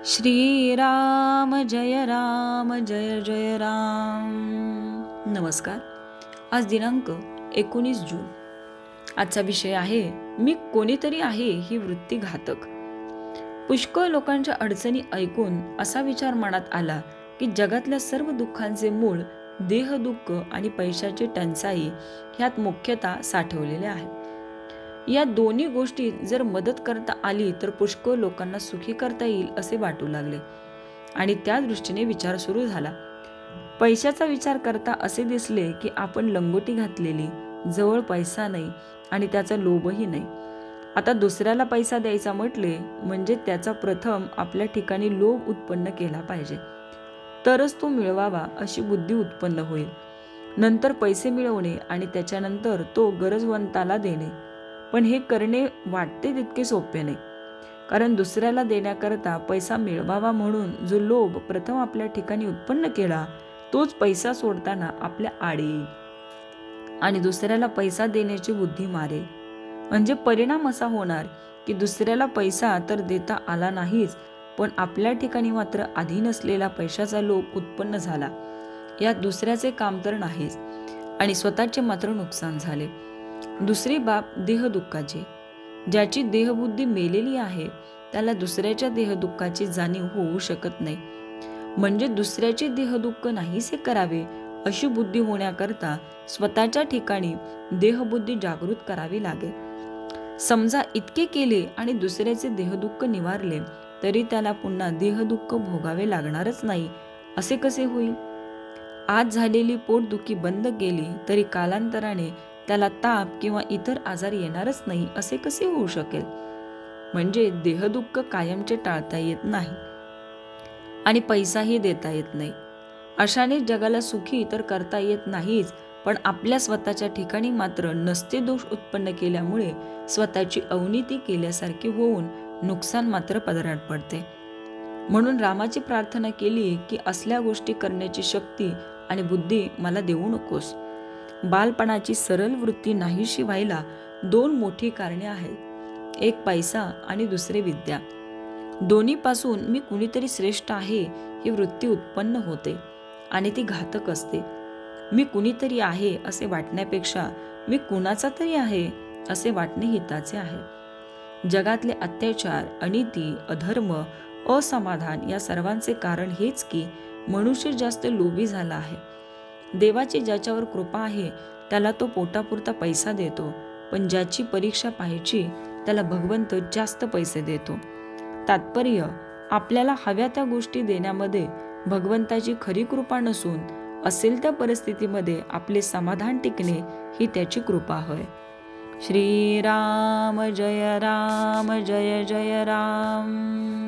श्रीराम जय राम जय जय राम। नमस्कार। आज दिनांक 19 जून। आजचा विषय आहे मी कोणीतरी आहे ही वृत्ती घातक। पुष्कळ लोकांच्या अडचणी ऐकून असा विचार मनात आला की जगातल्या सर्व दुःखांचे मूळ देहदुःख आणि पैशाची टंचाई ह्यात मुख्यतः साठवलेले आहे। या दोन्ही गोष्टी जर मदत करता आली तर पुष्कळ लोकांना सुखी करता येईल असे वाटू लागले आणि त्या दृष्टीने विचार सुरू झाला। पैशाचा विचार करता असे दिसले की आपण लंगोटी घातलेली, जवळ पैसा नाही आणि त्याचा लोभही नाही। आता दुसऱ्याला पैसा द्यायचा म्हटले म्हणजे त्याचा प्रथम आपल्या ठिकाणी लोभ उत्पन्न केला पाहिजे, तरच तो मिळवावा अशी बुद्धी उत्पन्न होईल। नंतर पैसे मिळवणे आणि त्याच्यानंतर तो गरजवंताला देणे, पण हे करणे वाटते तितके सोपे नाही, कारण दुसऱ्याला देण्याकरता पैसा मिळवावा म्हणून जो लोभ प्रथम आपल्या ठिकाणी उत्पन्न केला तोच पैसा सोडताना आपल्या आडी येईल आणि दुसऱ्याला पैसा देण्याची बुद्धी मारेल। म्हणजे परिणाम असा होणार की दुसऱ्याला पैसा तर देता आला नाहीच, पण आपल्या ठिकाणी मात्र आधी नसलेला पैशाचा लोभ उत्पन्न झाला। यात दुसऱ्याचे काम तर नाहीच आणि स्वतःचे मात्र नुकसान झाले। दुसरी बाब देहदुःखाची। ज्याची देहबुद्धी मेलेली आहे त्याला दुसऱ्याच्या देहदुःखाची जाणीव होऊ शकत नाही। म्हणजे दुसऱ्याचे देहदुःख नाहीसे करावे अशी बुद्धी होण्याकरता स्वतःच्या ठिकाणी देहबुद्धी जागृत करावी लागेल। समजा इतके केले आणि दुसऱ्याचे देहदुःख निवारले तरी त्याला पुन्हा देहदुःख भोगावे लागणारच नाही असे कसे होईल? आज झालेली पोटदुखी बंद केली तरी कालांतराने त्याला ताप किंवा इतर आजार येणारच नाही असे कसे होऊ शकेल? म्हणजे देहदुःख कायमचे टाळता येत नाही आणि पैसाही देता येत नाही। अशाने जगाला सुखी तर करता येत नाहीच, पण आपल्या स्वतःच्या ठिकाणी मात्र नसते दोष उत्पन्न केल्यामुळे स्वतःची अवनीती केल्यासारखे होऊन नुकसान मात्र पदरात पडते। म्हणून रामाची प्रार्थना केली की असल्या गोष्टी करण्याची शक्ती आणि बुद्धी मला देऊ नकोस। बालपणाची सरळ वृत्ती नाहीशी व्हायला दोन मोठी कारणे आहेत, एक पैसा आणि दुसरे विद्या। दोन्हीपासून मी कुणीतरी श्रेष्ठ आहे ही वृत्ती उत्पन्न होते आणि ती घातक असते। मी कुणीतरी आहे असे वाटण्यापेक्षा मी कुणाचा तरी आहे असे वाटणे हिताचे आहे। जगातले अत्याचार, अनिती, अधर्म, असमाधान या सर्वांचे कारण हेच की मनुष्य जास्त लोभी झाला आहे। देवाची ज्याच्यावर कृपा आहे त्याला तो पोटापुरता पैसा देतो, पण ज्याची परीक्षा पाहायची त्याला भगवंत जास्त पैसे देतो। तात्पर्य, आपल्याला हव्या त्या गोष्टी देण्यामध्ये भगवंताची खरी कृपा नसून असेल त्या परिस्थितीमध्ये आपले समाधान टिकणे ही त्याची कृपा होय। श्रीराम जय राम जय जय राम।